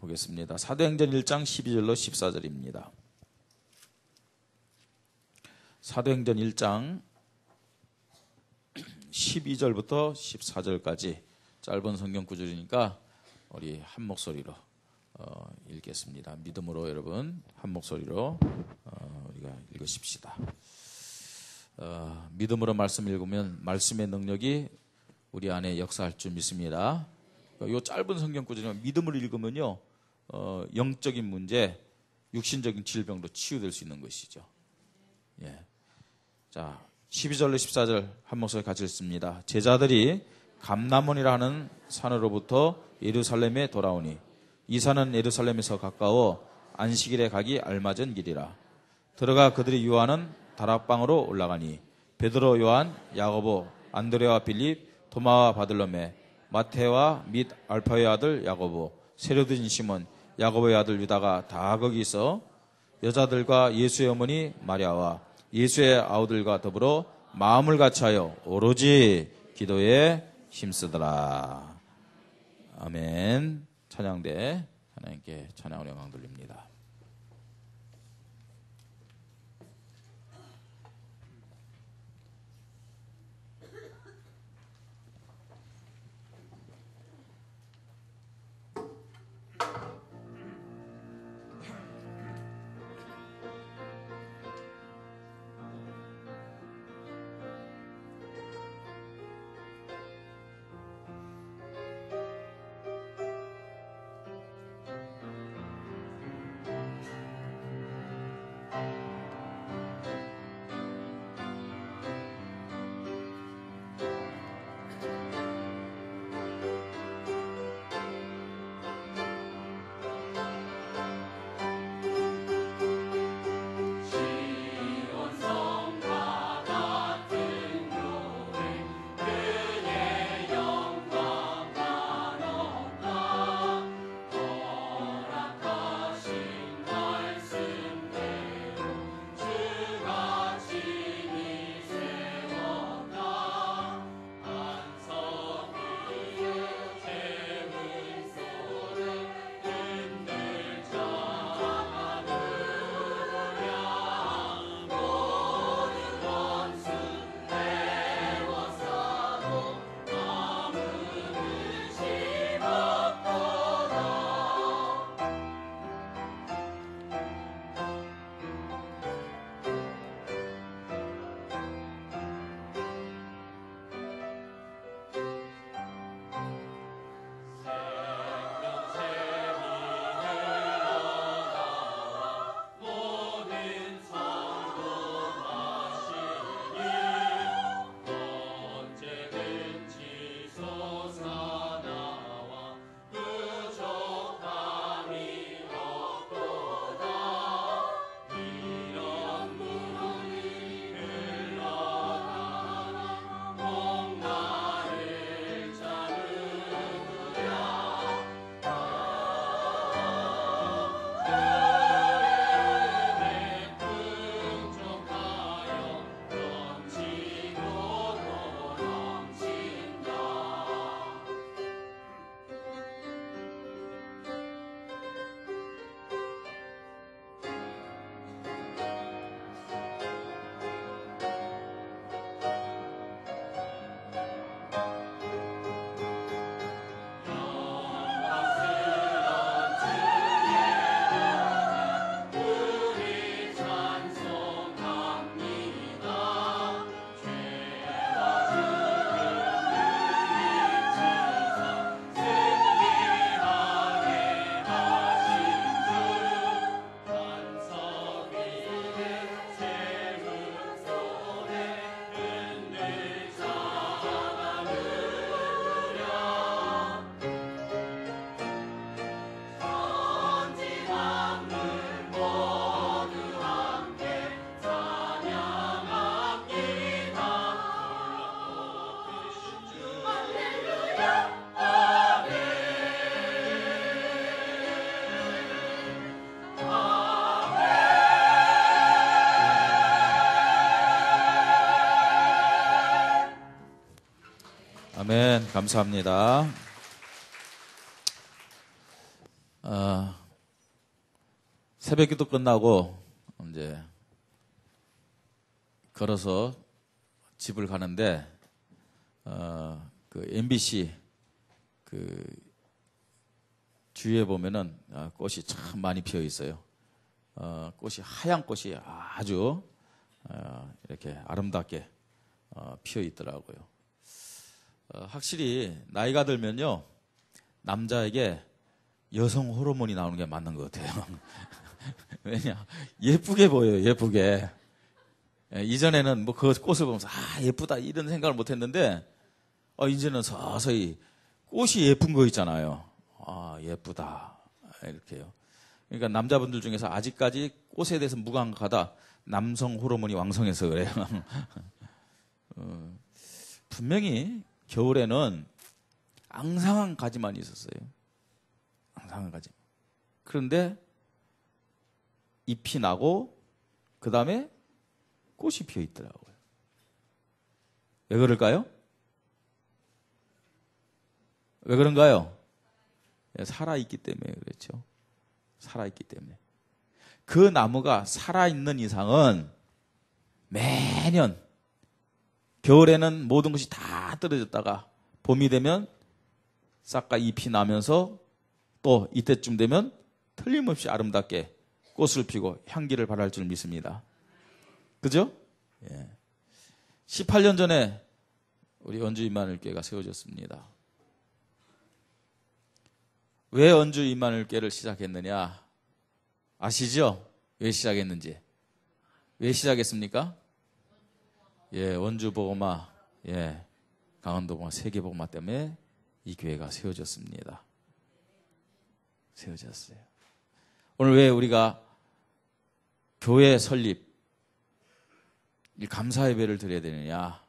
보겠습니다. 사도행전 1장 12절로 14절입니다. 사도행전 1장 12절부터 14절까지 짧은 성경 구절이니까 우리 한 목소리로 읽겠습니다. 믿음으로 여러분 한 목소리로 우리가 읽으십시다. 믿음으로 말씀 읽으면 말씀의 능력이 우리 안에 역사할 줄 믿습니다. 이 짧은 성경 구절이면 믿음을 읽으면요, 영적인 문제, 육신적인 질병도 치유될 수 있는 것이죠. 예. 자, 12절로 14절 한 목소리 같이 읽습니다. 제자들이 감람원이라 하는 산으로부터 예루살렘에 돌아오니 이 산은 예루살렘에서 가까워 안식일에 가기 알맞은 길이라. 들어가 그들이 유하는 다락방으로 올라가니 베드로, 요한, 야고보, 안드레와 빌립, 도마와 바들로메, 마테와 및 알파의 아들 야고보, 세례도인 시몬, 야고보의 아들 유다가 다 거기 있어 여자들과 예수의 어머니 마리아와 예수의 아우들과 더불어 마음을 같이하여 오로지 기도에 힘쓰더라. 아멘. 찬양대 하나님께 찬양을 영광 돌립니다. 아멘. 감사합니다. 새벽기도 끝나고 이제 걸어서 집을 가는데 그 MBC 그 주위에 보면은 꽃이 참 많이 피어 있어요. 꽃이 하얀 꽃이 아주 이렇게 아름답게 피어 있더라고요. 확실히 나이가 들면요 남자에게 여성 호르몬이 나오는 게 맞는 것 같아요. 왜냐 예쁘게 보여요. 예쁘게. 이전에는 뭐 그 꽃을 보면서 예쁘다 이런 생각을 못했는데 이제는 서서히 꽃이 예쁜 거 있잖아요. 예쁘다 이렇게요. 그러니까 남자분들 중에서 아직까지 꽃에 대해서 무감각하다. 남성 호르몬이 왕성해서 그래요. 분명히 겨울에는 앙상한 가지만 있었어요. 앙상한 가지. 그런데 잎이 나고 그 다음에 꽃이 피어 있더라고요. 왜 그럴까요? 왜 그런가요? 살아있기 때문에 그렇죠. 살아있기 때문에. 그 나무가 살아있는 이상은 매년 겨울에는 모든 것이 다 떨어졌다가 봄이 되면 싹과 잎이 나면서 또 이때쯤 되면 틀림없이 아름답게 꽃을 피고 향기를 발할 줄 믿습니다. 그죠? 예. 18년 전에 우리 원주 임마누엘교회가 세워졌습니다. 왜 원주 임마누엘교회를 시작했느냐? 아시죠? 왜 시작했는지. 왜 시작했습니까? 예, 원주 복음화, 강원도 복음화, 세계 복음화 때문에 이 교회가 세워졌습니다. 세워졌어요. 오늘 왜 우리가 교회 설립, 이 감사 예배를 드려야 되느냐?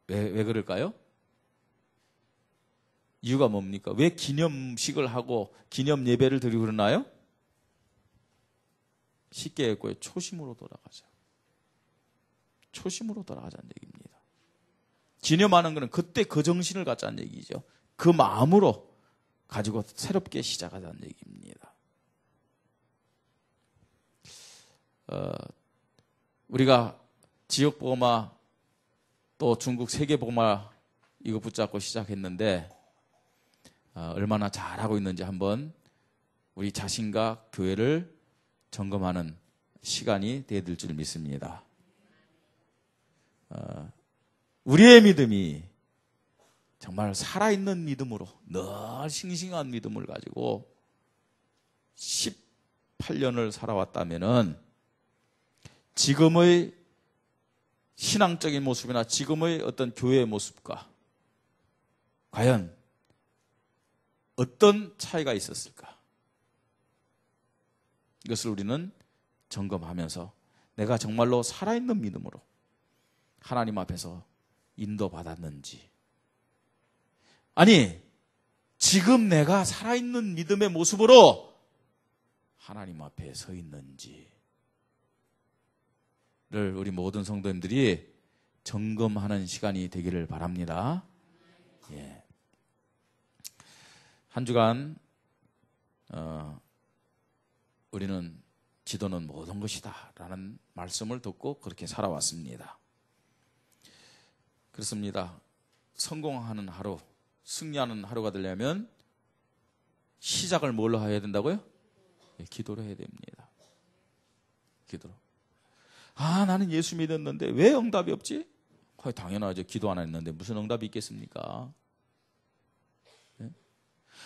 왜 그럴까요? 이유가 뭡니까? 왜 기념식을 하고 기념 예배를 드리고 그러나요? 쉽게 얘기해 초심으로 돌아가자. 초심으로 돌아가자는 얘기입니다. 기념하는 것은 그때 그 정신을 갖자는 얘기죠. 그 마음으로 가지고 새롭게 시작하자는 얘기입니다. 우리가 지역복음화 또 중국 세계복음화 이거 붙잡고 시작했는데 얼마나 잘하고 있는지 한번 우리 자신과 교회를 점검하는 시간이 되어들 줄 믿습니다. 우리의 믿음이 정말 살아있는 믿음으로 늘 싱싱한 믿음을 가지고 18년을 살아왔다면은 지금의 신앙적인 모습이나 지금의 어떤 교회의 모습과 과연 어떤 차이가 있었을까? 이것을 우리는 점검하면서 내가 정말로 살아있는 믿음으로 하나님 앞에서 인도받았는지, 아니 지금 내가 살아있는 믿음의 모습으로 하나님 앞에 서 있는지를 우리 모든 성도님들이 점검하는 시간이 되기를 바랍니다. 예. 한 주간 우리는 기도는 모든 것이다 라는 말씀을 듣고 그렇게 살아왔습니다. 그렇습니다. 성공하는 하루, 승리하는 하루가 되려면 시작을 뭘로 해야 된다고요? 기도로 해야 됩니다. 기도로. 나는 예수 믿었는데 왜 응답이 없지? 당연하죠. 기도 안 했는데 무슨 응답이 있겠습니까?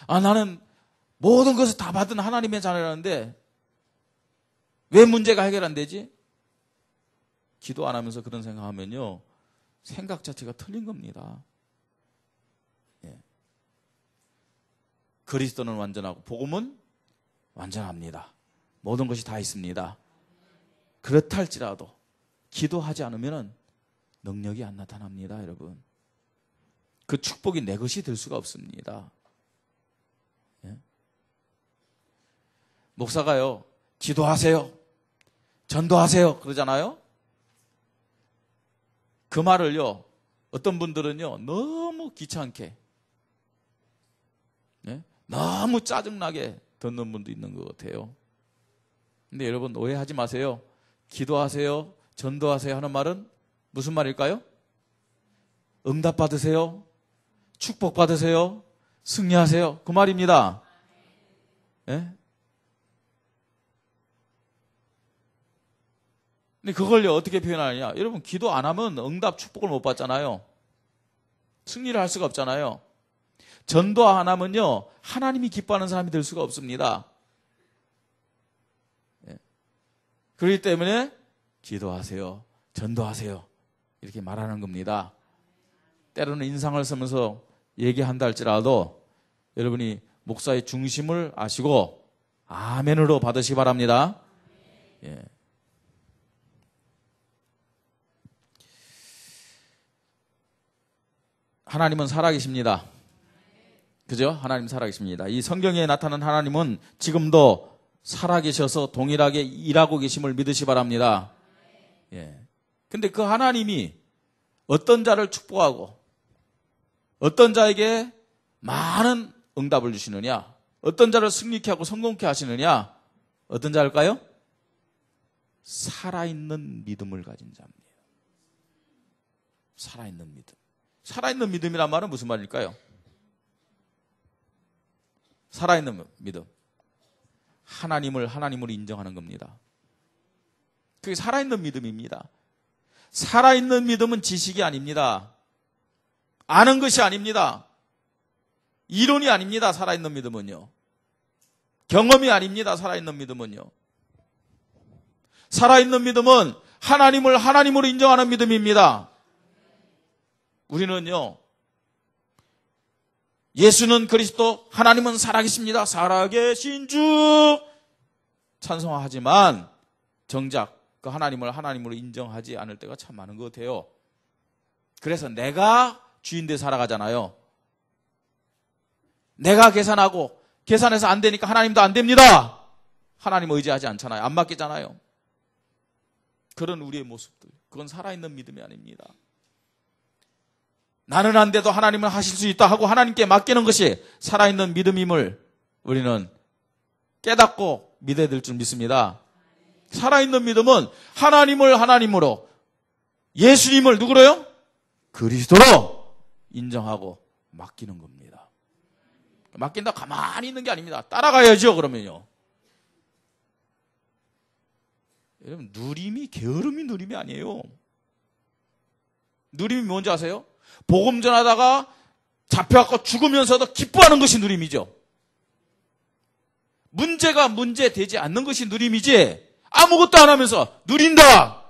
나는 모든 것을 다 받은 하나님의 자녀라는데 왜 문제가 해결 안 되지? 기도 안 하면서 그런 생각하면요, 생각 자체가 틀린 겁니다. 그리스도는 완전하고 복음은 완전합니다. 모든 것이 다 있습니다. 그렇다 할지라도 기도하지 않으면 능력이 안 나타납니다, 여러분. 그 축복이 내 것이 될 수가 없습니다. 목사가요, 기도하세요, 전도하세요 그러잖아요. 그 말을요, 어떤 분들은요 너무 귀찮게 너무 짜증나게 듣는 분도 있는 것 같아요. 근데 여러분 오해하지 마세요. 기도하세요, 전도하세요 하는 말은 무슨 말일까요? 응답 받으세요, 축복 받으세요, 승리하세요, 그 말입니다. 예? 근데 그걸요 어떻게 표현하느냐? 여러분 기도 안 하면 응답 축복을 못 받잖아요. 승리를 할 수가 없잖아요. 전도 안 하면요 하나님이 기뻐하는 사람이 될 수가 없습니다. 예. 그렇기 때문에 기도하세요, 전도하세요 이렇게 말하는 겁니다. 때로는 인상을 쓰면서 얘기한다 할지라도 여러분이 목사의 중심을 아시고 아멘으로 받으시기 바랍니다. 예. 하나님은 살아계십니다. 그죠? 하나님 살아계십니다. 이 성경에 나타난 하나님은 지금도 살아계셔서 동일하게 일하고 계심을 믿으시 바랍니다. 예. 근데 그 하나님이 어떤 자를 축복하고 어떤 자에게 많은 응답을 주시느냐, 어떤 자를 승리케 하고 성공케 하시느냐, 어떤 자일까요? 살아있는 믿음을 가진 자입니다. 살아있는 믿음. 살아있는 믿음이란 말은 무슨 말일까요? 살아있는 믿음. 하나님을 하나님으로 인정하는 겁니다. 그게 살아있는 믿음입니다. 살아있는 믿음은 지식이 아닙니다. 아는 것이 아닙니다. 이론이 아닙니다. 살아있는 믿음은요. 경험이 아닙니다. 살아있는 믿음은요. 살아있는 믿음은 하나님을 하나님으로 인정하는 믿음입니다. 우리는요, 예수는 그리스도, 하나님은 살아계십니다, 살아계신 주 찬송하지만 정작 그 하나님을 하나님으로 인정하지 않을 때가 참 많은 것 같아요. 그래서 내가 주인돼 살아가잖아요. 내가 계산하고 계산해서 안 되니까 하나님도 안 됩니다. 하나님 의지하지 않잖아요. 안 맡기잖아요. 그런 우리의 모습들, 그건 살아있는 믿음이 아닙니다. 나는 안 돼도 하나님은 하실 수 있다 하고 하나님께 맡기는 것이 살아있는 믿음임을 우리는 깨닫고 믿어야 될 줄 믿습니다. 살아있는 믿음은 하나님을 하나님으로, 예수님을 누구로요? 그리스도로 인정하고 맡기는 겁니다. 맡긴다 가만히 있는 게 아닙니다. 따라가야죠. 그러면요. 여러분 누림이 게으름이 누림이 아니에요. 누림이 뭔지 아세요? 복음 전하다가 잡혀갖고 죽으면서도 기뻐하는 것이 누림이죠. 문제가 문제 되지 않는 것이 누림이지 아무것도 안 하면서 누린다,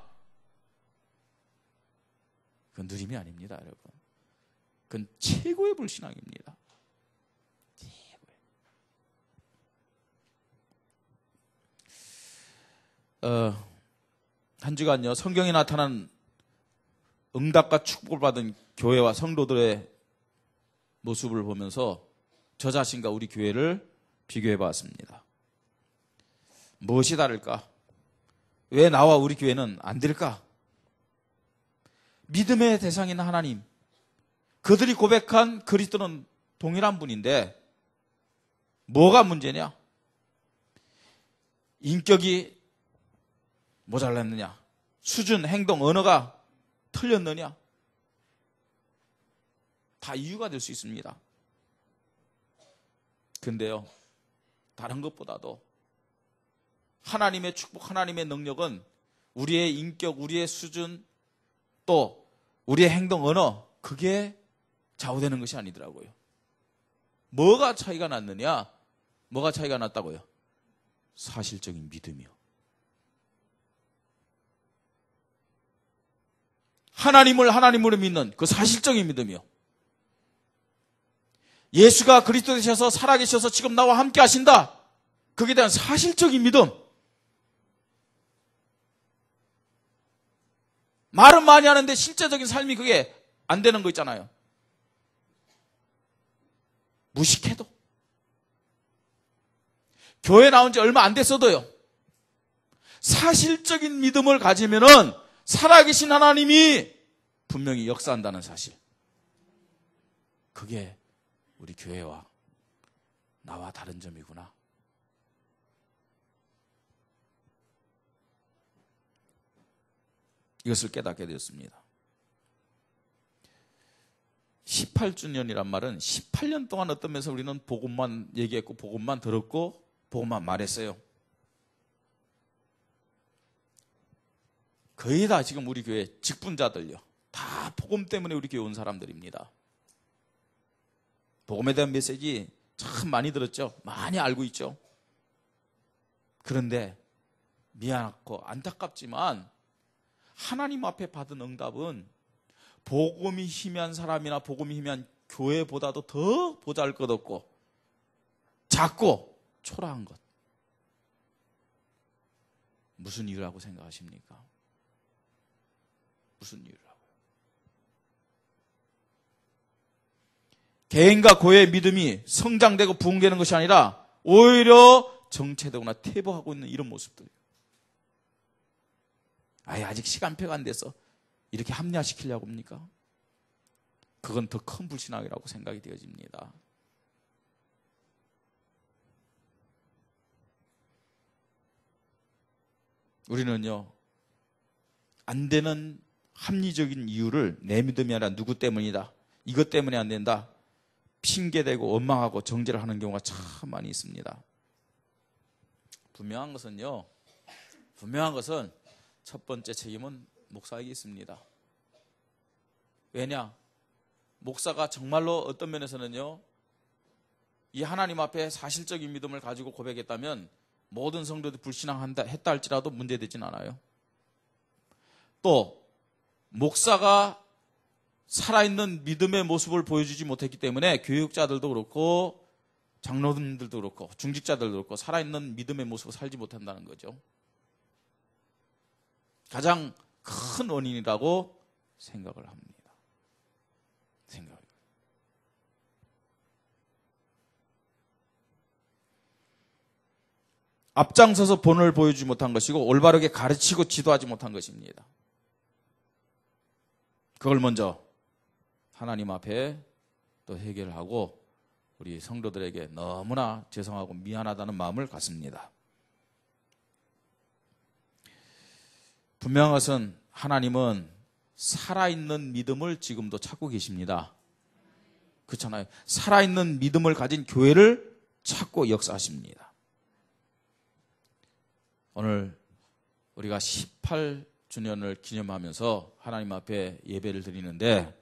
그건 누림이 아닙니다. 여러분, 그건 최고의 불신앙입니다. 한 주간요 성경에 나타난 응답과 축복을 받은 교회와 성도들의 모습을 보면서 저 자신과 우리 교회를 비교해 봤습니다. 무엇이 다를까? 왜 나와 우리 교회는 안 될까? 믿음의 대상인 하나님, 그들이 고백한 그리스도는 동일한 분인데 뭐가 문제냐? 인격이 모자랐느냐? 수준, 행동, 언어가 틀렸느냐? 다 이유가 될 수 있습니다. 근데요, 다른 것보다도 하나님의 축복, 하나님의 능력은 우리의 인격, 우리의 수준, 또 우리의 행동, 언어, 그게 좌우되는 것이 아니더라고요. 뭐가 차이가 났느냐? 뭐가 차이가 났다고요? 사실적인 믿음이요. 하나님을 하나님으로 믿는 그 사실적인 믿음이요. 예수가 그리스도 되셔서 살아계셔서 지금 나와 함께 하신다, 거기에 대한 사실적인 믿음. 말은 많이 하는데 실제적인 삶이 그게 안 되는 거 있잖아요. 무식해도, 교회 나온 지 얼마 안 됐어도요, 사실적인 믿음을 가지면은 살아계신 하나님이 분명히 역사한다는 사실, 그게 우리 교회와 나와 다른 점이구나. 이것을 깨닫게 되었습니다. 18주년이란 말은 18년 동안 어떤 면에서 우리는 복음만 얘기했고 복음만 들었고 복음만 말했어요. 거의 다 지금 우리 교회 직분자들요. 다 복음 때문에 우리 교회 온 사람들입니다. 복음에 대한 메시지 참 많이 들었죠. 많이 알고 있죠. 그런데 미안하고 안타깝지만 하나님 앞에 받은 응답은 복음이 희미한 사람이나 복음이 희미한 교회보다도 더 보잘것없고 작고 초라한 것. 무슨 이유라고 생각하십니까? 무슨 이유라고요? 개인과 교회의 믿음이 성장되고 부흥되는 것이 아니라 오히려 정체되거나 퇴보하고 있는 이런 모습들. 아직 시간표가 안 돼서 이렇게 합리화시키려고 합니까? 그건 더 큰 불신앙이라고 생각이 되어집니다. 우리는요, 안 되는 합리적인 이유를 내 믿음이 아니라 누구 때문이다, 이것 때문에 안 된다, 핑계대고 원망하고 정죄를 하는 경우가 참 많이 있습니다. 분명한 것은 첫 번째 책임은 목사에게 있습니다. 왜냐? 목사가 정말로 어떤 면에서는요, 이 하나님 앞에 사실적인 믿음을 가지고 고백했다면 모든 성도들이 불신앙한다 했다 할지라도 문제되진 않아요. 또 목사가 살아있는 믿음의 모습을 보여주지 못했기 때문에 교육자들도 그렇고 장로님들도 그렇고 중직자들도 그렇고 살아있는 믿음의 모습을 살지 못한다는 거죠. 가장 큰 원인이라고 생각을 합니다. 앞장서서 본을 보여주지 못한 것이고 올바르게 가르치고 지도하지 못한 것입니다. 그걸 먼저 하나님 앞에 또 해결하고 우리 성도들에게 너무나 죄송하고 미안하다는 마음을 갖습니다. 분명한 것은 하나님은 살아있는 믿음을 지금도 찾고 계십니다. 그렇잖아요. 살아있는 믿음을 가진 교회를 찾고 역사하십니다. 오늘 우리가 18주년을 기념하면서 하나님 앞에 예배를 드리는데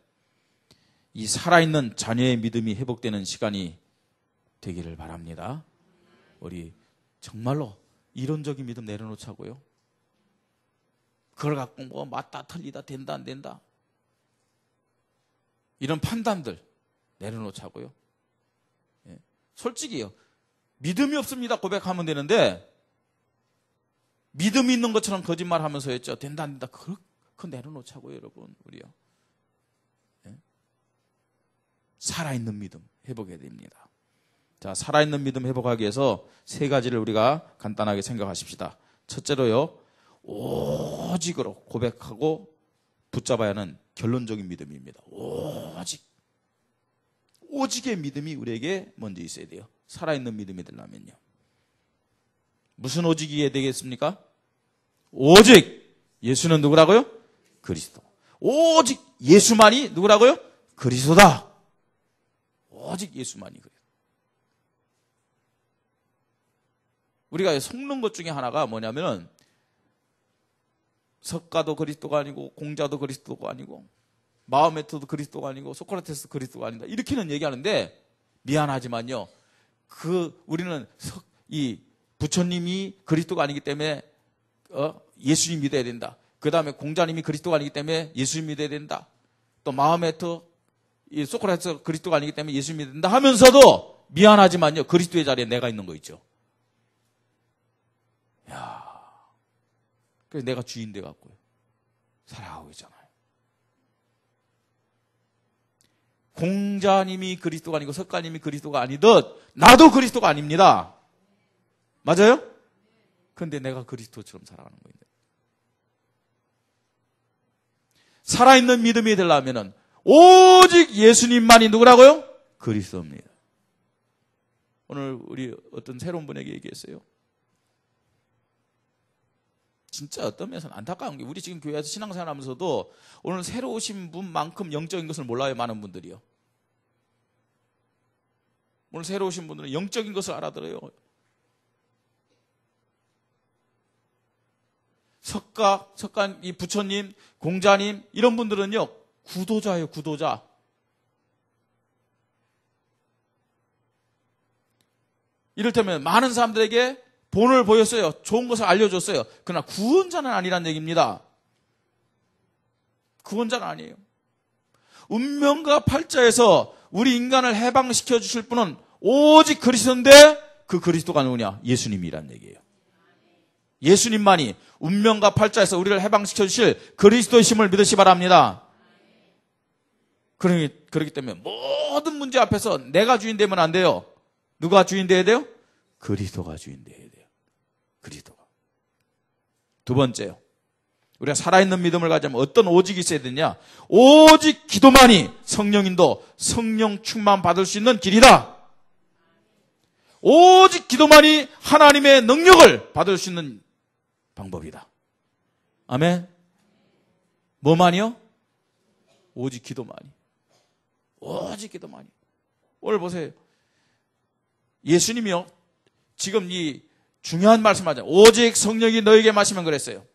이 살아있는 자녀의 믿음이 회복되는 시간이 되기를 바랍니다. 우리 정말로 이론적인 믿음 내려놓자고요. 그걸 갖고 뭐 맞다 틀리다 된다 안 된다 이런 판단들 내려놓자고요. 솔직히요. 믿음이 없습니다 고백하면 되는데 믿음이 있는 것처럼 거짓말하면서 했죠. 된다 안 된다. 그거 내려놓자고요, 여러분. 우리요. 살아있는 믿음 회복해야 됩니다. 자, 살아있는 믿음 회복하기 위해서 세 가지를 우리가 간단하게 생각하십시다. 첫째로요, 오직으로 고백하고 붙잡아야 하는 결론적인 믿음입니다. 오직의 믿음이 우리에게 먼저 있어야 돼요. 살아있는 믿음이 되려면요. 무슨 오직이 되겠습니까? 오직 예수는 누구라고요? 그리스도. 오직 예수만이 누구라고요? 그리스도다. 오직 예수만이 그래요. 우리가 속는 것 중에 하나가 뭐냐면은 석가도 그리스도가 아니고 공자도 그리스도가 아니고 마호메트도 그리스도가 아니고 소크라테스 그리스도가 아니다. 이렇게는 얘기하는데 미안하지만요. 우리는 이 부처님이 그리스도가 아니기 때문에 예수님 믿어야 된다. 그 다음에 공자님이 그리스도가 아니기 때문에 예수님 믿어야 된다. 또 마호메트, 소크라테스 그리스도가 아니기 때문에 예수님 믿어야 된다 하면서도 미안하지만요. 그리스도의 자리에 내가 있는 거 있죠. 그래서 내가 주인 돼 갖고요. 살아가고 있잖아요. 공자님이 그리스도가 아니고 석가님이 그리스도가 아니듯 나도 그리스도가 아닙니다. 맞아요? 그런데 내가 그리스도처럼 살아가는 거예요. 살아있는 믿음이 되려면 오직 예수님만이 누구라고요? 그리스도입니다. 오늘 우리 어떤 새로운 분에게 얘기했어요. 진짜 어떤 면에서는 안타까운 게 우리 지금 교회에서 신앙생활 하면서도 오늘 새로 오신 분만큼 영적인 것을 몰라요. 많은 분들이요. 오늘 새로 오신 분들은 영적인 것을 알아들어요. 석관, 이 부처님, 공자님 이런 분들은요. 구도자예요. 구도자. 이를테면 많은 사람들에게 본을 보였어요. 좋은 것을 알려줬어요. 그러나 구원자는 아니란 얘기입니다. 구원자는 아니에요. 운명과 팔자에서 우리 인간을 해방시켜 주실 분은 오직 그리스도인데 그 그리스도가 누구냐? 예수님이란 얘기예요. 예수님만이 운명과 팔자에서 우리를 해방시켜 주실 그리스도이심을 믿으시 바랍니다. 그렇기 때문에 모든 문제 앞에서 내가 주인 되면 안 돼요. 누가 주인 되어야 돼요? 그리스도가 주인 되어야 돼요. 그리스도가. 두 번째요. 우리가 살아있는 믿음을 가지면 어떤 오직이 있어야 되냐? 오직 기도만이 성령인도 성령 충만 받을 수 있는 길이다. 오직 기도만이 하나님의 능력을 받을 수 있는 방법이다. 아멘. 뭐만이요? 오직 기도만이. 오직 기도만이. 오늘 보세요. 예수님이요. 지금 이 중요한 말씀 하잖아요. 오직 성령이 너에게 마시면 그랬어요.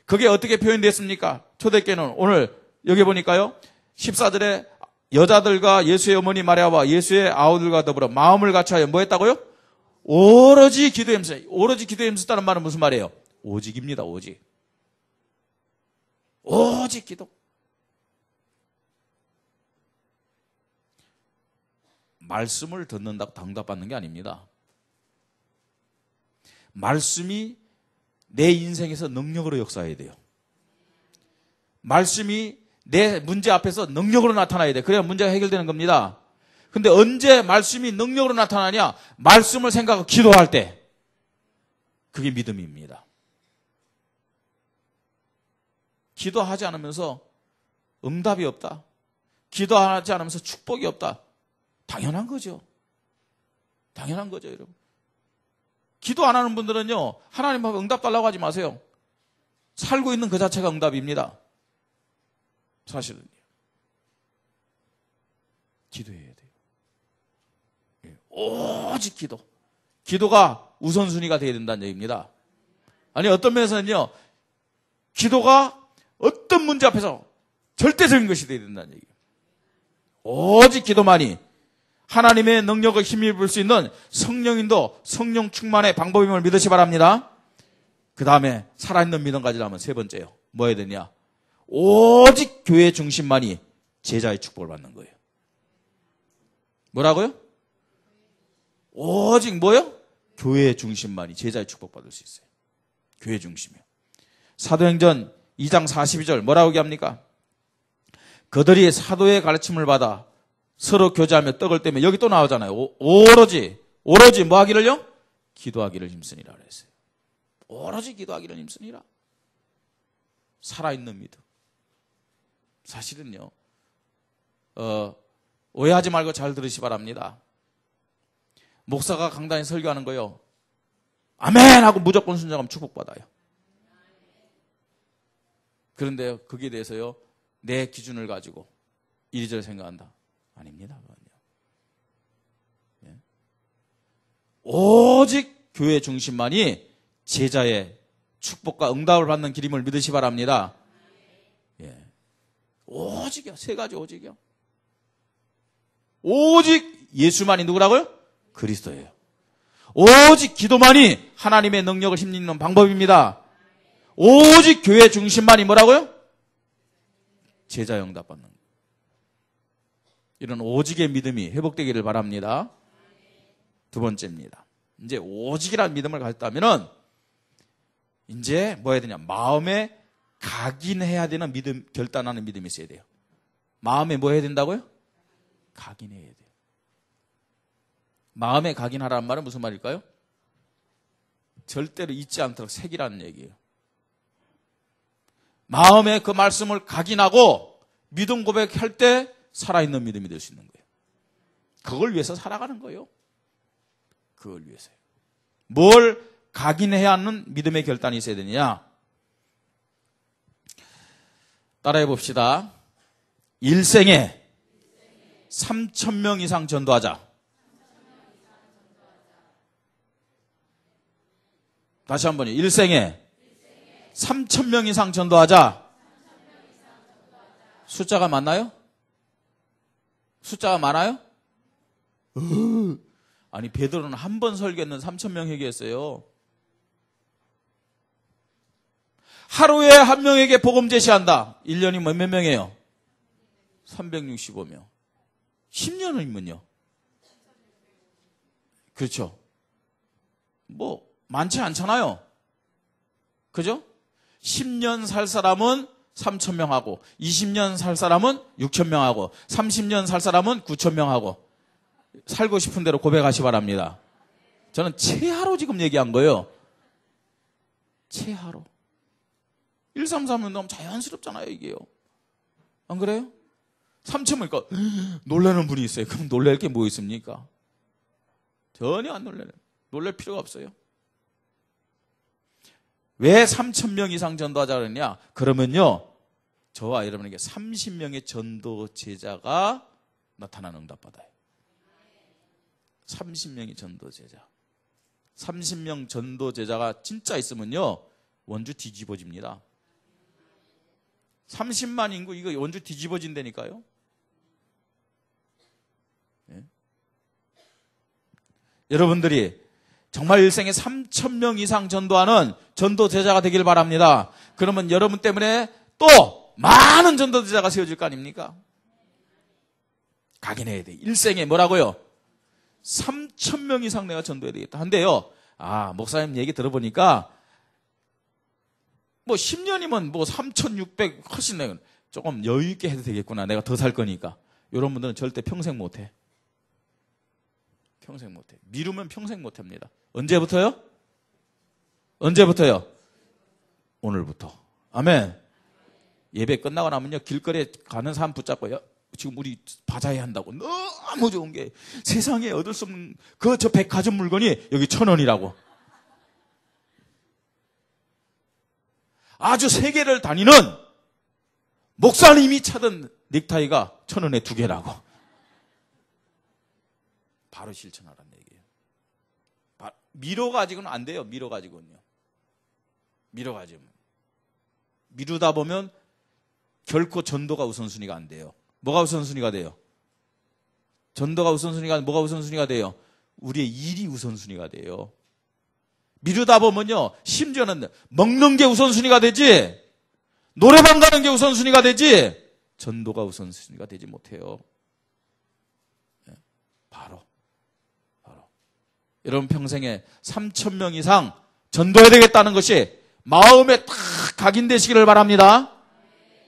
그게 어떻게 표현됐습니까? 초대교회는 오늘 여기 보니까요. 14절에 여자들과 예수의 어머니 마리아와 예수의 아우들과 더불어 마음을 같이하여 뭐 했다고요? 오로지 기도하면서. 오로지 기도하면서다는 말은 무슨 말이에요? 오직입니다. 오직. 오직 기도. 말씀을 듣는다고 응답받는 게 아닙니다. 말씀이 내 인생에서 능력으로 역사해야 돼요. 말씀이 내 문제 앞에서 능력으로 나타나야 돼. 그래야 문제가 해결되는 겁니다. 근데 언제 말씀이 능력으로 나타나냐? 말씀을 생각하고 기도할 때. 그게 믿음입니다. 기도하지 않으면서 응답이 없다. 기도하지 않으면서 축복이 없다. 당연한 거죠. 당연한 거죠, 여러분. 기도 안 하는 분들은요, 하나님 앞에 응답 달라고 하지 마세요. 살고 있는 그 자체가 응답입니다. 사실은. 기도해야 돼요. 오직 기도. 기도가 우선순위가 되어야 된다는 얘기입니다. 아니, 어떤 면에서는요, 기도가 어떤 문제 앞에서 절대적인 것이 되어야 된다는 얘기예요. 오직 기도만이 하나님의 능력을 힘입을 수 있는 성령인도 성령 충만의 방법임을 믿으시 바랍니다. 그 다음에 살아있는 믿음 가지려면 세 번째요. 뭐 해야 되냐? 오직 교회 중심만이 제자의 축복을 받는 거예요. 뭐라고요? 오직 뭐요? 교회 중심만이 제자의 축복받을 수 있어요. 교회 중심이요. 사도행전 2장 42절 뭐라고 얘기합니까? 그들이 사도의 가르침을 받아 서로 교제하며 떡을 떼며 여기 또 나오잖아요. 오로지 뭐 하기를요? 기도하기를 힘쓰니라 그랬어요. 오로지 기도하기를 힘쓰니라. 살아있는 믿음. 사실은요. 오해하지 말고 잘 들으시 바랍니다. 목사가 강단에 설교하는 거요. 아멘 하고 무조건 순종하면 축복받아요. 그런데 거기에 대해서요. 내 기준을 가지고 이리저리 생각한다. 아닙니다. 예. 오직 교회 중심만이 제자의 축복과 응답을 받는 길임을 믿으시 바랍니다. 예. 오직이요. 세 가지 오직이요. 오직 예수만이 누구라고요? 그리스도예요. 오직 기도만이 하나님의 능력을 힘입는 방법입니다. 오직 교회 중심만이 뭐라고요? 제자 응답 받는 거. 이런 오직의 믿음이 회복되기를 바랍니다. 두 번째입니다. 이제 오직이라는 믿음을 가졌다면은 이제 뭐 해야 되냐? 마음에 각인해야 되는 믿음, 결단하는 믿음이 있어야 돼요. 마음에 뭐 해야 된다고요? 각인해야 돼요. 마음에 각인하라는 말은 무슨 말일까요? 절대로 잊지 않도록 새기라는 얘기예요. 마음에 그 말씀을 각인하고 믿음 고백할 때 살아있는 믿음이 될 수 있는 거예요. 그걸 위해서 살아가는 거예요. 그걸 위해서요. 뭘 각인해야 하는 믿음의 결단이 있어야 되느냐? 따라해 봅시다. 일생에 3,000명 이상 전도하자. 다시 한번요. 일생에 3,000명 이상 전도하자. 숫자가 맞나요? 숫자가 많아요? 아니 베드로는 한 번 설교는 3,000명 회개했어요. 하루에 한 명에게 복음 제시한다. 1년이 몇 명이에요? 365명. 10년이면요? 그렇죠. 뭐 많지 않잖아요. 그죠? 10년 살 사람은 3,000명하고 20년 살 사람은 6,000명하고 30년 살 사람은 9,000명하고 살고 싶은 대로 고백하시 바랍니다. 저는 최하로 지금 얘기한 거예요. 최하로. 133은 너무 자연스럽잖아요, 이게요. 안 그래요? 3,000명이니까 놀라는 분이 있어요. 그럼 놀랄 게 뭐 있습니까? 전혀 안 놀라요. 놀랄 필요가 없어요. 왜 3,000명 이상 전도하자 그러냐? 그러면요, 저와 여러분에게 30명의 전도 제자가 나타나는 응답받아요. 30명의 전도 제자. 30명 전도 제자가 진짜 있으면요, 원주 뒤집어집니다. 30만 인구 이거 원주 뒤집어진다니까요. 네? 여러분들이 정말 일생에 3,000명 이상 전도하는 전도 제자가 되길 바랍니다. 그러면 여러분 때문에 또 많은 전도 제자가 세워질 거 아닙니까? 각인해야 돼. 일생에 뭐라고요? 3,000명 이상 내가 전도해야 되겠다. 한데요, 목사님 얘기 들어보니까 뭐 10년이면 뭐 3,600 훨씬 내가 조금 여유 있게 해도 되겠구나. 내가 더 살 거니까. 이런 분들은 절대 평생 못해. 평생 못해. 미루면 평생 못합니다. 언제부터요? 언제부터요? 오늘부터. 아멘. 예배 끝나고 나면요, 길거리에 가는 사람 붙잡고요, 지금 우리 바자회 한다고. 너무 좋은 게 세상에 얻을 수 없는 저 백화점 물건이 여기 1,000원이라고. 아주 세계를 다니는 목사님이 찾은 넥타이가 1,000원에 2개라고. 바로 실천하라는 얘기예요. 미뤄가지고는 안 돼요. 미뤄가지고는요. 미뤄가지고. 미루다 보면 결코 전도가 우선순위가 안 돼요. 뭐가 우선순위가 돼요? 전도가 우선순위가, 뭐가 우선순위가 돼요? 우리의 일이 우선순위가 돼요. 미루다 보면요, 심지어는 먹는 게 우선순위가 되지, 노래방 가는 게 우선순위가 되지, 전도가 우선순위가 되지 못해요. 바로. 여러분 평생에 3,000명 이상 전도해야 되겠다는 것이 마음에 딱 각인되시기를 바랍니다.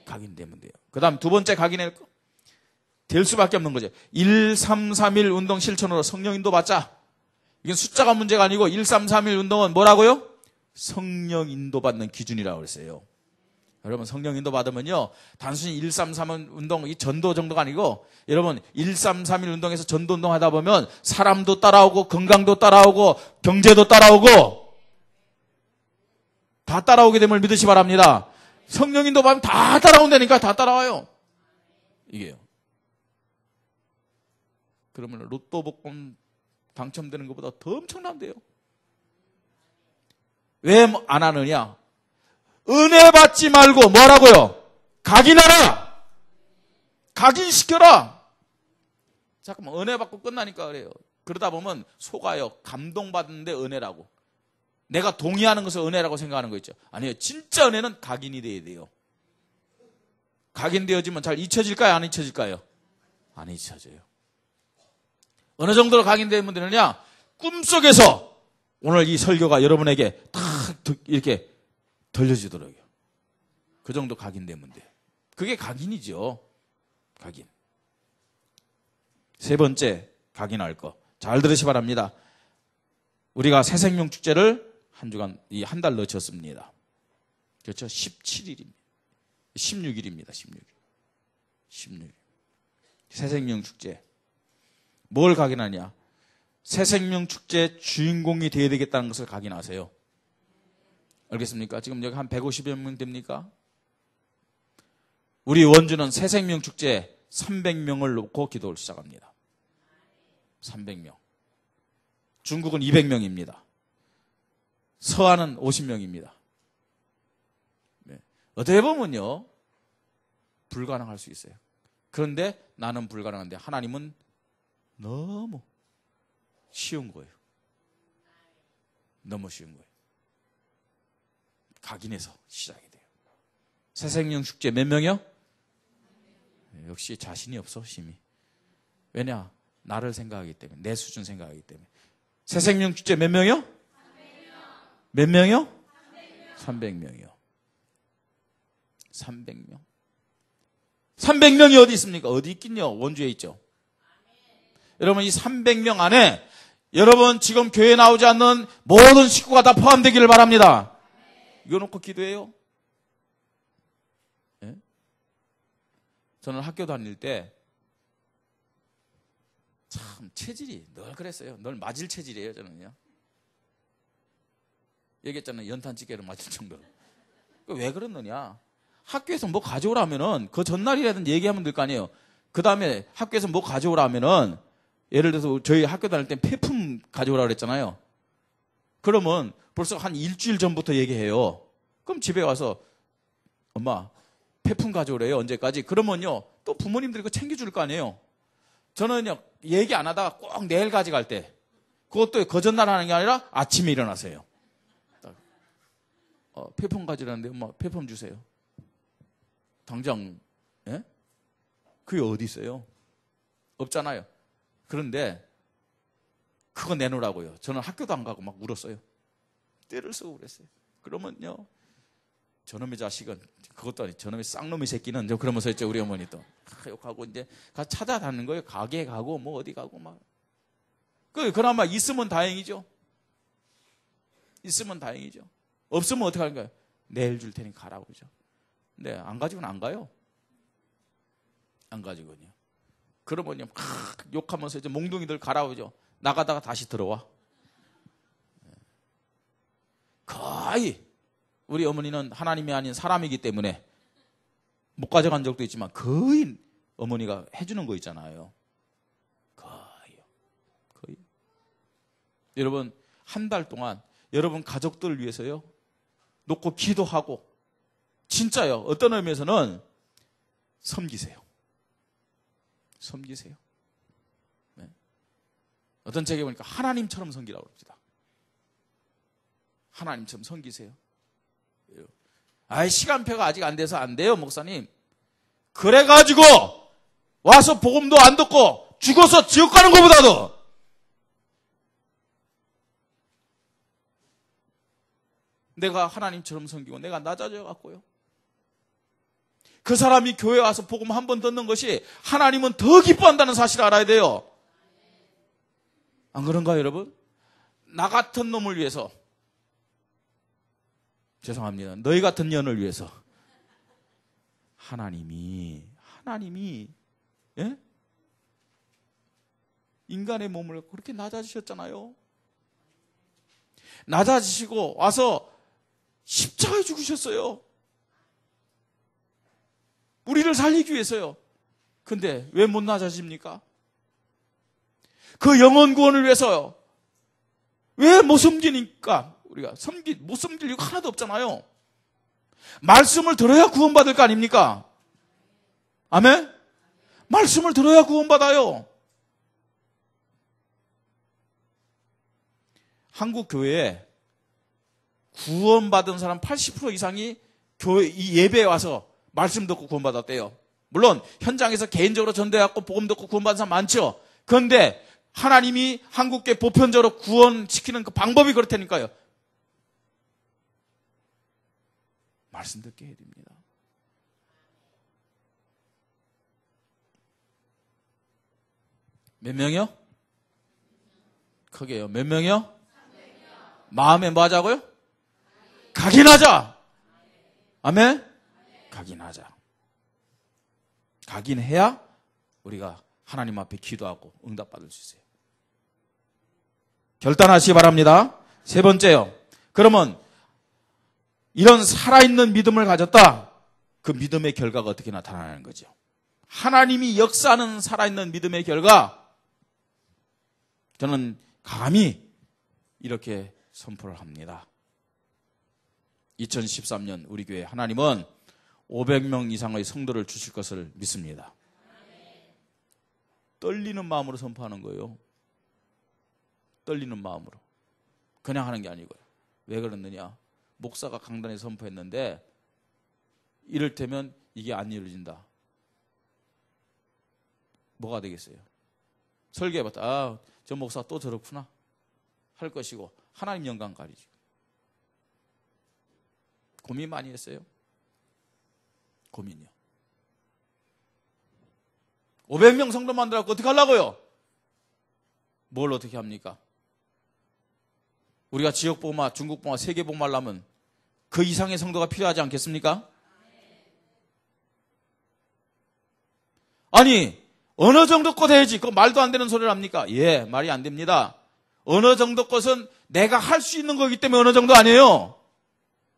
각인되면 돼요. 그 다음 두 번째 각인될 수밖에 없는 거죠. 1331 운동 실천으로 성령 인도 받자. 이건 숫자가 문제가 아니고 1331 운동은 뭐라고요? 성령 인도 받는 기준이라고 그랬어요. 여러분 성령 인도 받으면요, 단순히 1331 운동, 이 전도 정도가 아니고, 여러분 1331 운동에서 전도 운동 하다 보면 사람도 따라오고 건강도 따라오고 경제도 따라오고 다 따라오게 됨을 믿으시 바랍니다. 성령 인도 받으면 다 따라온다니까. 다 따라와요. 이게요. 그러면 로또 복권 당첨되는 것보다 더 엄청난데요. 왜 안 하느냐? 은혜 받지 말고 뭐라고요? 각인하라. 각인시켜라. 잠깐만, 은혜 받고 끝나니까 그래요. 그러다 보면 속아요. 감동받는데 은혜라고. 내가 동의하는 것을 은혜라고 생각하는 거 있죠. 아니에요. 진짜 은혜는 각인이 돼야 돼요. 각인되어지면 잘 잊혀질까요? 안 잊혀질까요? 안 잊혀져요. 어느 정도로 각인되면 되느냐? 꿈속에서 오늘 이 설교가 여러분에게 탁 이렇게 들려지더라고요. 그 정도 각인되면 돼요. 그게 각인이죠. 각인. 세 번째, 각인할 거. 잘 들으시 바랍니다. 우리가 새생명 축제를 한 달 늦췄습니다. 그렇죠? 17일입니다. 16일입니다. 16일. 새생명 축제. 뭘 각인하냐? 새생명 축제 주인공이 되어야 되겠다는 것을 각인하세요. 알겠습니까? 지금 여기 한 150여 명 됩니까? 우리 원주는 새생명 축제 300명을 놓고 기도를 시작합니다. 300명. 중국은 200명입니다. 서한은 50명입니다. 네. 어떻게 보면요, 불가능할 수 있어요. 그런데 나는 불가능한데 하나님은 너무 쉬운 거예요. 너무 쉬운 거예요. 각인해서 시작이 돼요. 새생명 축제 몇 명이요? 역시 자신이 없어, 힘이. 왜냐? 나를 생각하기 때문에, 내 수준 생각하기 때문에. 새생명 축제 몇 명이요? 몇 명이요? 300명이요. 300명. 300명이 어디 있습니까? 어디 있긴요? 원주에 있죠. 여러분, 이 300명 안에 여러분 지금 교회 나오지 않는 모든 식구가 다 포함되기를 바랍니다. 이거 놓고 기도해요. 네? 저는 학교 다닐 때 참 체질이 늘 그랬어요. 늘 맞을 체질이에요, 저는요. 얘기했잖아요. 연탄찌개로 맞을 정도로. 왜 그러느냐? 학교에서 뭐 가져오라면은 그 전날이라든 얘기하면 될 거 아니에요. 그 다음에 학교에서 뭐 가져오라면은 예를 들어서 저희 학교 다닐 때 폐품 가져오라 그랬잖아요. 그러면 벌써 한 일주일 전부터 얘기해요. 그럼 집에 와서 엄마 폐품 가져오래요. 언제까지? 그러면요 또 부모님들이 그거 챙겨줄 거 아니에요. 저는요 얘기 안 하다가 꼭 내일 가져갈 때 그것도 그 전날 하는 게 아니라 아침에 일어나세요. 폐품 가져오라는데 엄마 폐품 주세요. 당장 예? 그게 어디 있어요? 없잖아요. 그런데 그거 내놓으라고요. 저는 학교도 안 가고 막 울었어요. 떼를 쓰고 그랬어요. 그러면요 저놈의 자식은 그것도 아니 저놈의 쌍놈의 새끼는 그러면서 있죠. 우리 어머니 또 욕하고 이제 가 찾아다니는 거예요. 가게 가고 뭐 어디 가고 막. 그나마 있으면 다행이죠. 있으면 다행이죠. 없으면 어떻게 하는 거예요? 내일 줄 테니 가라고 그러죠. 근데 안 가지고는 안 가요. 안 가지고는요. 그러면요 욕하면서 이제 몽둥이들 가라오죠. 나가다가 다시 들어와. 거의 우리 어머니는 하나님이 아닌 사람이기 때문에 못 가져간 적도 있지만 거의 어머니가 해주는 거 있잖아요. 거의. 여러분 한 달 동안 여러분 가족들을 위해서요 놓고 기도하고 진짜요. 어떤 의미에서는 섬기세요. 섬기세요. 네. 어떤 책에 보니까 하나님처럼 섬기라고 합니다. 하나님처럼 섬기세요. 시간표가 아직 안 돼서 안 돼요, 목사님. 그래가지고 와서 복음도 안 듣고 죽어서 지옥 가는 것보다도 내가 하나님처럼 섬기고 내가 낮아져 갖고요. 그 사람이 교회 와서 복음 한 번 듣는 것이 하나님은 더 기뻐한다는 사실을 알아야 돼요. 안 그런가요, 여러분? 나 같은 놈을 위해서 죄송합니다. 너희 같은 년을 위해서 하나님이 예? 인간의 몸을 그렇게 낮아지셨잖아요. 낮아지시고 와서 십자가에 죽으셨어요. 우리를 살리기 위해서요. 근데 왜 못 낮아집니까? 그 영혼 구원을 위해서요. 왜 못 섬기니까? 우리가 못 섬길 이유가 하나도 없잖아요. 말씀을 들어야 구원받을 거 아닙니까? 아멘? 말씀을 들어야 구원받아요. 한국 교회에 구원받은 사람 80% 이상이 교회 이 예배에 와서 말씀 듣고 구원받았대요. 물론 현장에서 개인적으로 전도해갖고 복음 듣고 구원받은 사람 많죠. 그런데 하나님이 한국교회 보편적으로 구원시키는 그 방법이 그렇다니까요. 말씀 듣게 해야 됩니다. 몇 명이요? 크게요. 몇 명이요? 마음에 뭐 하자고요? 각인하자. 아멘? 각인하자. 각인해야 우리가 하나님 앞에 기도하고 응답받을 수 있어요. 결단하시기 바랍니다. 세 번째요. 그러면 이런 살아있는 믿음을 가졌다. 그 믿음의 결과가 어떻게 나타나는 거죠? 하나님이 역사하는 살아있는 믿음의 결과, 저는 감히 이렇게 선포를 합니다. 2013년 우리 교회 하나님은 500명 이상의 성도를 주실 것을 믿습니다. 떨리는 마음으로 선포하는 거예요. 떨리는 마음으로. 그냥 하는 게 아니고요. 왜 그러느냐? 목사가 강단에 선포했는데 이를테면 이게 안 이루어진다. 뭐가 되겠어요? 설교해봤다. 아, 저 목사 또 저렇구나 할 것이고 하나님 영광 가리죠. 고민 많이 했어요. 고민이요. 500명 성도 만들어갖고 어떻게 하려고요? 뭘 어떻게 합니까? 우리가 지역복음화, 중국복음화, 세계복음화 하려면 그 이상의 성도가 필요하지 않겠습니까? 아니, 어느 정도 것 해야지. 그거 말도 안 되는 소리를 합니까? 예, 말이 안 됩니다. 어느 정도 것은 내가 할 수 있는 거기 때문에 어느 정도 아니에요.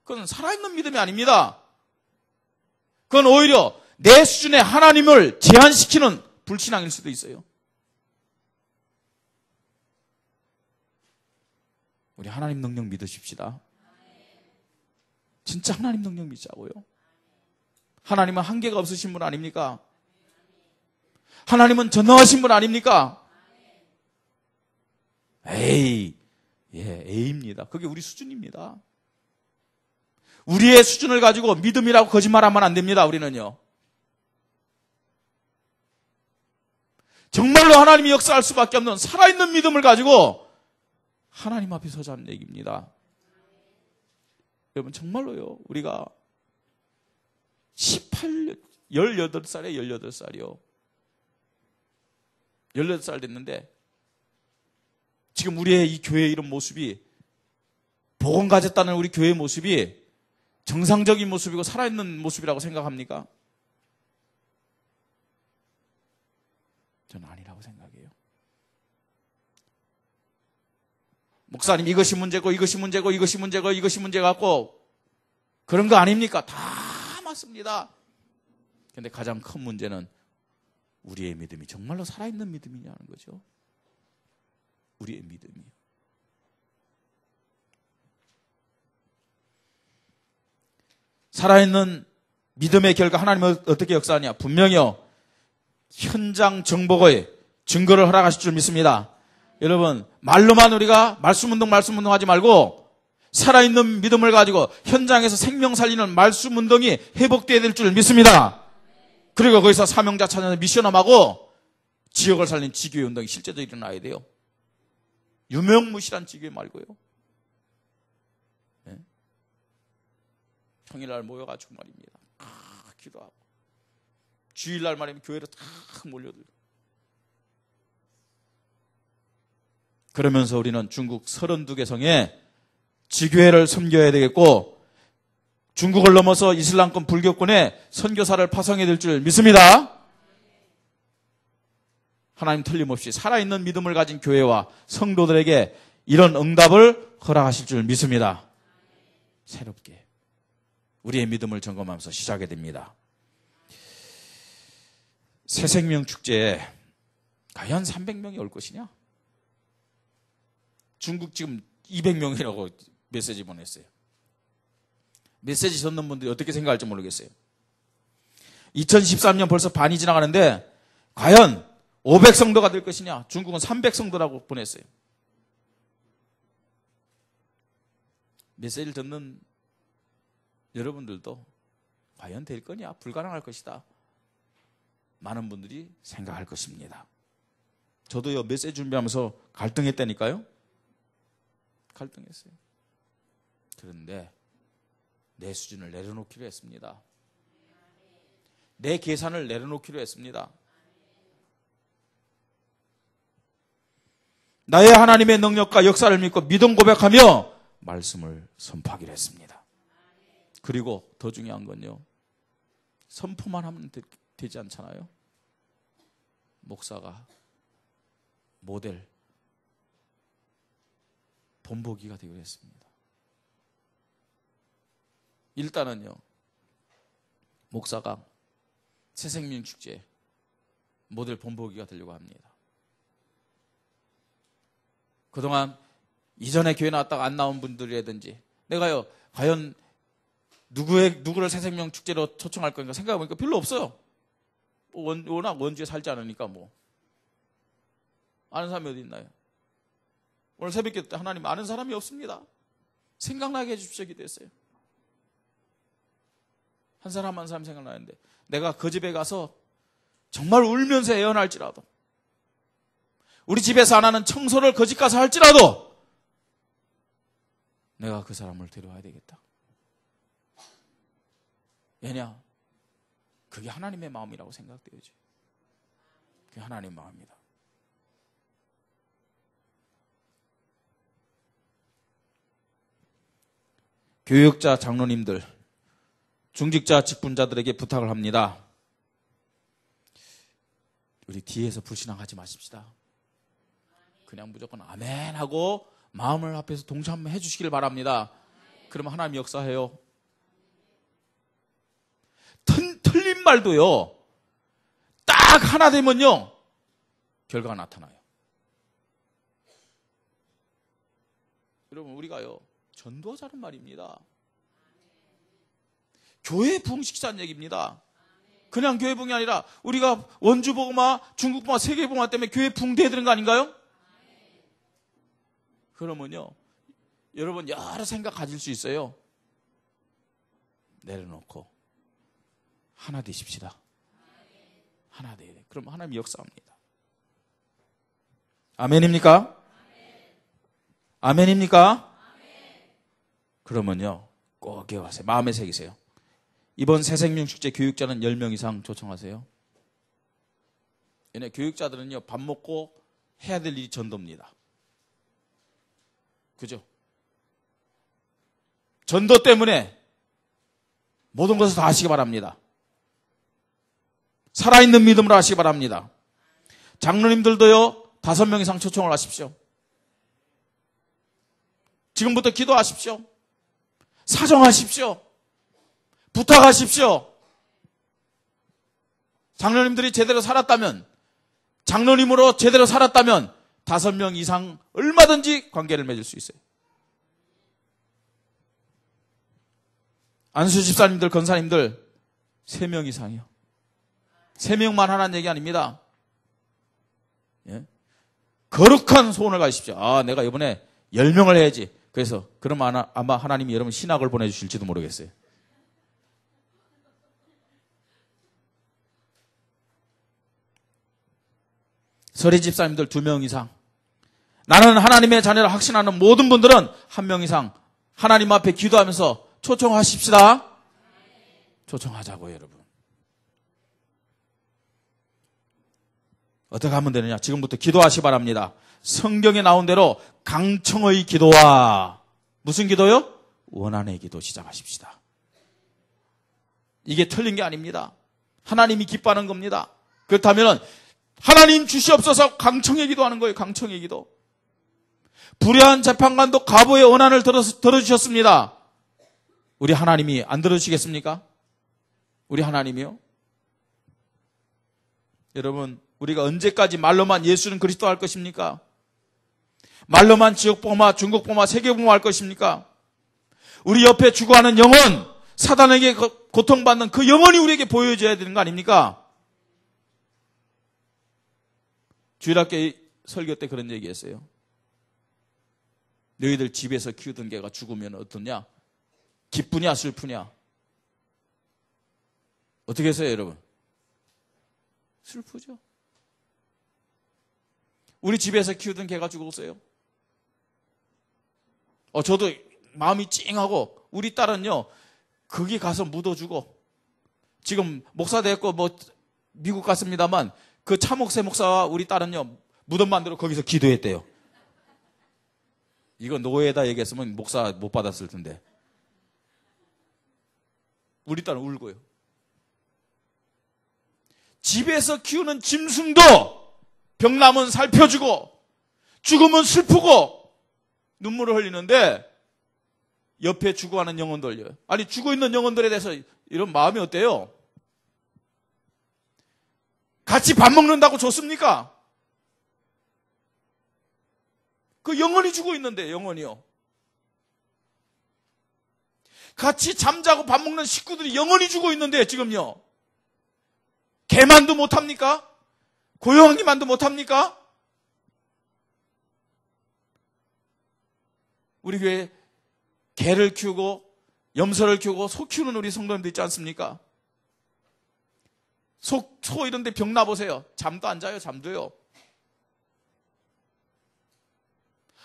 그건 살아있는 믿음이 아닙니다. 그건 오히려 내 수준의 하나님을 제한시키는 불신앙일 수도 있어요. 우리 하나님 능력 믿으십시다. 진짜 하나님 능력 믿자고요. 하나님은 한계가 없으신 분 아닙니까? 하나님은 전능하신 분 아닙니까? 에이, 예, 에이입니다. 그게 우리 수준입니다. 우리의 수준을 가지고 믿음이라고 거짓말하면 안 됩니다. 우리는요. 정말로 하나님이 역사할 수밖에 없는 살아있는 믿음을 가지고 하나님 앞에 서자는 얘기입니다. 여러분 정말로요. 우리가 18년, 18살에 18살이요. 18살 됐는데 지금 우리의 이 교회의 이런 모습이 복음 가졌다는 우리 교회의 모습이 정상적인 모습이고 살아있는 모습이라고 생각합니까? 저는 아니라고 생각해요. 목사님 이것이 문제고 이것이 문제고 이것이 문제고 이것이 문제 같고 그런 거 아닙니까? 다 맞습니다. 그런데 가장 큰 문제는 우리의 믿음이 정말로 살아있는 믿음이냐는 거죠. 우리의 믿음이요. 살아있는 믿음의 결과 하나님은 어떻게 역사하냐? 분명히요. 현장 정복의 증거를 허락하실 줄 믿습니다. 여러분 말로만 우리가 말씀운동 하지 말고 살아있는 믿음을 가지고 현장에서 생명 살리는 말씀운동이 회복되어야 될 줄 믿습니다. 그리고 거기서 사명자 찾아서 미션업하고 지역을 살린 지교회 운동이 실제적으로 일어나야 돼요. 유명무실한 지교회 말고요. 네? 평일날 모여가지고 말입니다. 기도하고 주일날 말이면 교회로 탁 몰려들고 그러면서 우리는 중국 32개 성에 지교회를 섬겨야 되겠고 중국을 넘어서 이슬람권 불교권에 선교사를 파송해야 될 줄 믿습니다. 하나님 틀림없이 살아있는 믿음을 가진 교회와 성도들에게 이런 응답을 허락하실 줄 믿습니다. 새롭게 우리의 믿음을 점검하면서 시작하게 됩니다. 새생명 축제에 과연 300명이 올 것이냐? 중국 지금 200명이라고 메시지 보냈어요. 메시지 듣는 분들이 어떻게 생각할지 모르겠어요. 2013년 벌써 반이 지나가는데 과연 500성도가 될 것이냐? 중국은 300성도라고 보냈어요. 메시지를 듣는 여러분들도 과연 될 거냐? 불가능할 것이다. 많은 분들이 생각할 것입니다. 저도요 메시지 준비하면서 갈등했다니까요. 갈등했어요. 그런데 내 수준을 내려놓기로 했습니다. 내 계산을 내려놓기로 했습니다. 나의 하나님의 능력과 역사를 믿고 믿음 고백하며 말씀을 선포하기로 했습니다. 그리고 더 중요한 건요. 선포만 하면 되지 않잖아요. 목사가 모델, 본보기가 되기로 했습니다. 일단은요, 목사가 새생명축제 모델 본보기가 되려고 합니다. 그동안 이전에 교회 나왔다가 안 나온 분들이라든지 내가요 과연 누구를 새생명축제로 초청할 건가 생각해보니까 별로 없어요. 워낙 원주에 살지 않으니까 뭐 아는 사람이 어디 있나요? 오늘 새벽기도 때 하나님 아는 사람이 없습니다. 생각나게 해주십시오 기도했어요. 한 사람 한 사람 생각나는데 내가 그 집에 가서 정말 울면서 애원할지라도 우리 집에서 안 하는 청소를 그 집 가서 할지라도 내가 그 사람을 데려와야 되겠다. 왜냐? 그게 하나님의 마음이라고 생각되어져. 그게 하나님의 마음입니다. 교육자, 장로님들, 중직자, 직분자들에게 부탁을 합니다. 우리 뒤에서 불신앙하지 마십시다. 그냥 무조건 아멘 하고 마음을 합해서 동참해 주시길 바랍니다. 그러면 하나님 역사해요. 틀린 말도요, 딱 하나 되면요, 결과가 나타나요. 여러분, 우리가요, 전도하자는 말입니다. 교회 부흥시키자는 얘기입니다. 그냥 교회 부흥이 아니라 우리가 원주 복음화, 중국 복음화, 세계 복음화 때문에 교회 부흥돼야 되는 거 아닌가요? 그러면요, 여러분 여러 생각 가질 수 있어요. 내려놓고 하나 되십시다. 하나 돼야 돼. 그럼 하나님이 역사합니다. 아멘입니까? 아멘입니까? 그러면요, 꼭 기억하세요. 마음에 새기세요. 이번 새생명축제 교육자는 10명 이상 초청하세요. 얘네 교육자들은요, 밥 먹고 해야 될 일이 전도입니다. 그죠? 전도 때문에 모든 것을 다 하시기 바랍니다. 살아있는 믿음으로 하시기 바랍니다. 장로님들도요, 5명 이상 초청을 하십시오. 지금부터 기도하십시오. 사정하십시오. 부탁하십시오. 장로님들이 제대로 살았다면, 장로님으로 제대로 살았다면 5명 이상 얼마든지 관계를 맺을 수 있어요. 안수 집사님들, 권사님들 3명 이상이요. 3명만 하라는 얘기 아닙니다. 예? 거룩한 소원을 가지십시오. 아, 내가 이번에 10명을 해야지. 그래서 그러면 아마 하나님이 여러분 신학을 보내주실지도 모르겠어요. 서리 집사님들 2명 이상. 나는 하나님의 자녀를 확신하는 모든 분들은 1명 이상 하나님 앞에 기도하면서 초청하십시다. 초청하자고요, 여러분. 어떻게 하면 되느냐? 지금부터 기도하시 바랍니다. 성경에 나온 대로 강청의 기도와 무슨 기도요? 원한의 기도 시작하십시다. 이게 틀린 게 아닙니다. 하나님이 기뻐하는 겁니다. 그렇다면 하나님 주시옵소서 강청의 기도하는 거예요. 강청의 기도. 불의한 재판관도 가보의 원한을 들어주셨습니다. 우리 하나님이 안 들어주시겠습니까? 우리 하나님이요? 여러분, 우리가 언제까지 말로만 예수는 그리스도 할 것입니까? 말로만 지역복음화, 중국복음화, 세계복음화 할 것입니까? 우리 옆에 죽어가는 영혼, 사단에게 고통받는 그 영혼이 우리에게 보여줘야 되는 거 아닙니까? 주일학교 설교 때 그런 얘기했어요. 너희들 집에서 키우던 개가 죽으면 어떠냐? 기쁘냐 슬프냐? 어떻게 했어요, 여러분? 슬프죠. 우리 집에서 키우던 개가 죽었어요. 저도 마음이 찡하고, 우리 딸은요, 거기 가서 묻어주고, 지금 목사 됐고, 미국 갔습니다만, 그 차목새 목사와 우리 딸은요, 무덤 만들어 거기서 기도했대요. 이거 노예에다 얘기했으면 목사 못 받았을 텐데. 우리 딸은 울고요. 집에서 키우는 짐승도 병나면 살펴주고, 죽으면 슬프고, 눈물을 흘리는데 옆에 죽어가는 영혼들요. 아니 죽어있는 영혼들에 대해서 이런 마음이 어때요? 같이 밥 먹는다고 좋습니까? 그 영혼이 죽어있는데 영혼이요. 같이 잠자고 밥 먹는 식구들이 영혼이 죽어있는데 지금요. 개만도 못합니까? 고양이만도 못합니까? 우리 교회 개를 키우고 염소를 키우고 소 키우는 우리 성도님도 있지 않습니까? 소 이런 데 병 나보세요. 잠도 안 자요. 잠도요.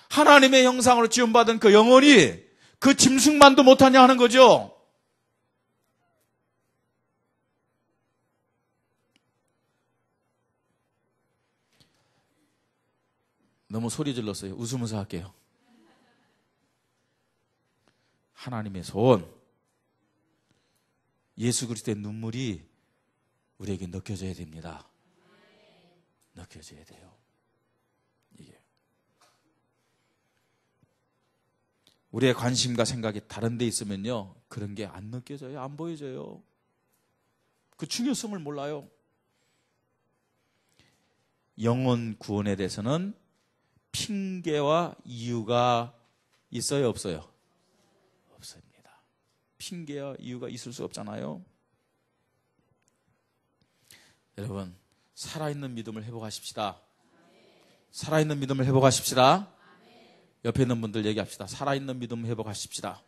하나님의 형상으로 지음받은 그 영혼이 그 짐승만도 못하냐 하는 거죠. 너무 소리 질렀어요. 웃으면서 할게요. 하나님의 손, 예수 그리스도의 눈물이 우리에게 느껴져야 됩니다. 느껴져야 돼요. 이게 우리의 관심과 생각이 다른 데 있으면요, 그런 게 안 느껴져요. 안 보여져요. 그 중요성을 몰라요. 영혼 구원에 대해서는 핑계와 이유가 있어요, 없어요? 없습니다. 핑계와 이유가 있을 수 없잖아요. 여러분, 살아있는 믿음을 회복하십시다. 살아있는 믿음을 회복하십시다. 옆에 있는 분들 얘기합시다. 살아있는 믿음 회복하십시다.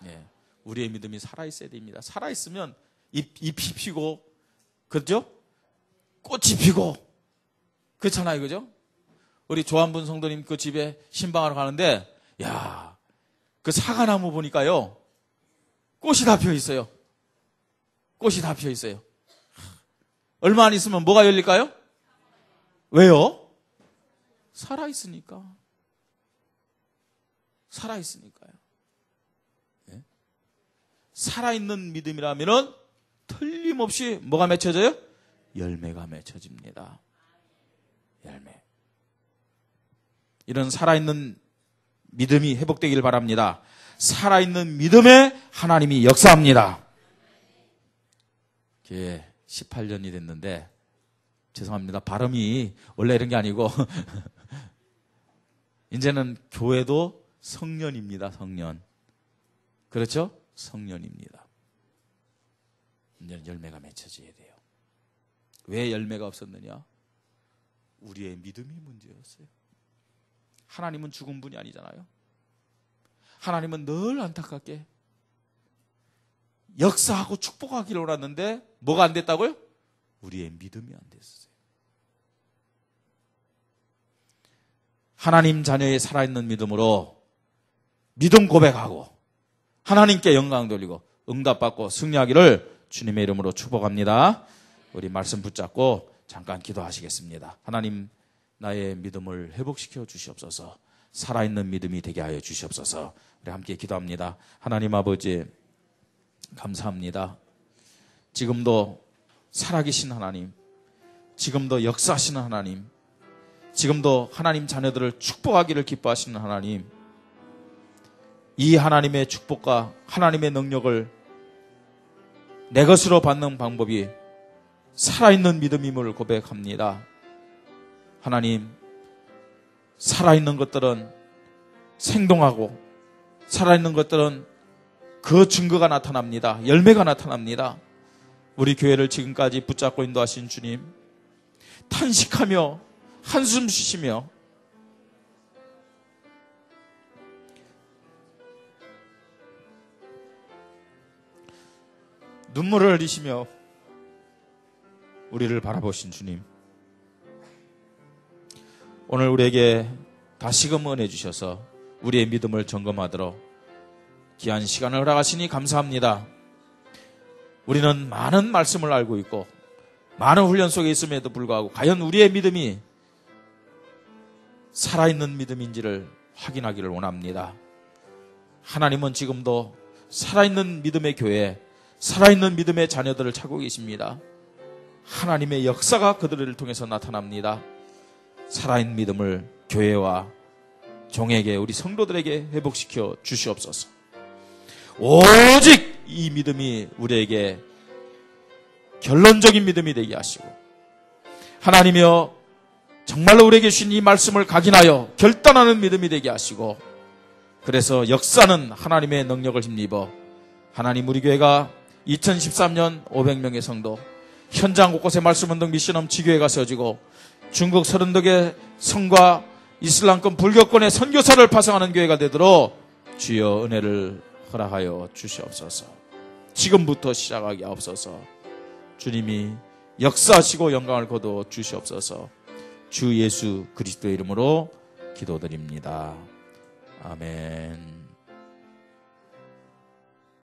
예, 우리의 믿음이 살아있어야 됩니다. 살아있으면 잎이 피고, 그렇죠? 꽃이 피고, 그렇잖아요, 그죠? 우리 조한분 성도님 그 집에 신방하러 가는데, 야, 그 사과나무 보니까요, 꽃이 다 피어 있어요. 꽃이 다 피어 있어요. 얼마 안 있으면 뭐가 열릴까요? 왜요? 살아있으니까. 살아있으니까요. 예? 살아있는 믿음이라면은 틀림없이 뭐가 맺혀져요? 열매가 맺혀집니다. 열매. 이런 살아있는 믿음이 회복되길 바랍니다. 살아있는 믿음에 하나님이 역사합니다. 예, 18년이 됐는데 죄송합니다. 발음이 원래 이런 게 아니고 이제는 교회도 성년입니다. 성년. 그렇죠? 성년입니다. 이제는 열매가 맺혀져야 돼요. 왜 열매가 없었느냐? 우리의 믿음이 문제였어요. 하나님은 죽은 분이 아니잖아요. 하나님은 늘 안타깝게 역사하고 축복하기를 원했는데 뭐가 안 됐다고요? 우리의 믿음이 안 됐어요. 하나님 자녀의 살아있는 믿음으로 믿음 고백하고 하나님께 영광 돌리고 응답받고 승리하기를 주님의 이름으로 축복합니다. 우리 말씀 붙잡고 잠깐 기도하시겠습니다. 하나님, 나의 믿음을 회복시켜 주시옵소서. 살아있는 믿음이 되게 하여 주시옵소서. 우리 함께 기도합니다. 하나님 아버지, 감사합니다. 지금도 살아계신 하나님, 지금도 역사하시는 하나님, 지금도 하나님 자녀들을 축복하기를 기뻐하시는 하나님, 이 하나님의 축복과 하나님의 능력을 내 것으로 받는 방법이 살아있는 믿음임을 고백합니다. 하나님, 살아있는 것들은 생동하고 살아있는 것들은 그 증거가 나타납니다. 열매가 나타납니다. 우리 교회를 지금까지 붙잡고 인도하신 주님, 탄식하며 한숨 쉬시며 눈물을 흘리시며 우리를 바라보신 주님, 오늘 우리에게 다시금 은혜 주셔서 우리의 믿음을 점검하도록 귀한 시간을 허락하시니 감사합니다. 우리는 많은 말씀을 알고 있고 많은 훈련 속에 있음에도 불구하고 과연 우리의 믿음이 살아있는 믿음인지를 확인하기를 원합니다. 하나님은 지금도 살아있는 믿음의 교회, 살아있는 믿음의 자녀들을 찾고 계십니다. 하나님의 역사가 그들을 통해서 나타납니다. 살아있는 믿음을 교회와 종에게, 우리 성도들에게 회복시켜 주시옵소서. 오직 이 믿음이 우리에게 결론적인 믿음이 되게 하시고, 하나님이여 정말로 우리에게 주신 이 말씀을 각인하여 결단하는 믿음이 되게 하시고, 그래서 역사는 하나님의 능력을 힘입어 하나님 우리 교회가 2013년 500명의 성도, 현장 곳곳에 말씀운동 미션홈 지교회가 세워지고 중국 30개 성과 이슬람권 불교권의 선교사를 파송하는 교회가 되도록 주여 은혜를 허락하여 주시옵소서. 지금부터 시작하게 하옵소서. 주님이 역사하시고 영광을 거두어 주시옵소서. 주 예수 그리스도의 이름으로 기도드립니다. 아멘.